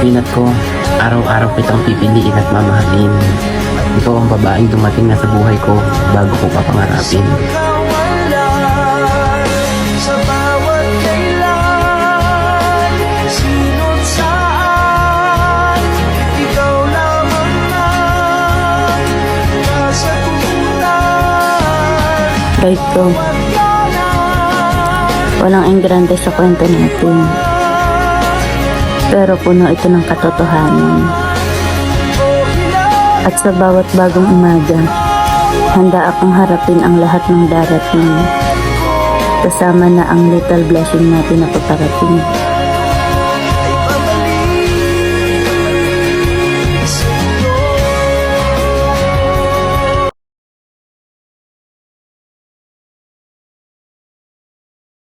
Minat ko, araw-araw kitang pipiliin at mamahalin. Ikaw ang babaeng dumating na sa buhay ko bago ko papangarapin. Sa bawat kailan, sino't saan, ikaw lamang ang kasagutan. Right ko. Walang enggrande sa kwento natin. Pero puno ito ng katotohanan. At sa bawat bagong umaga, handa akong harapin ang lahat ng darating. Kasama na ang little blessing natin na paparating.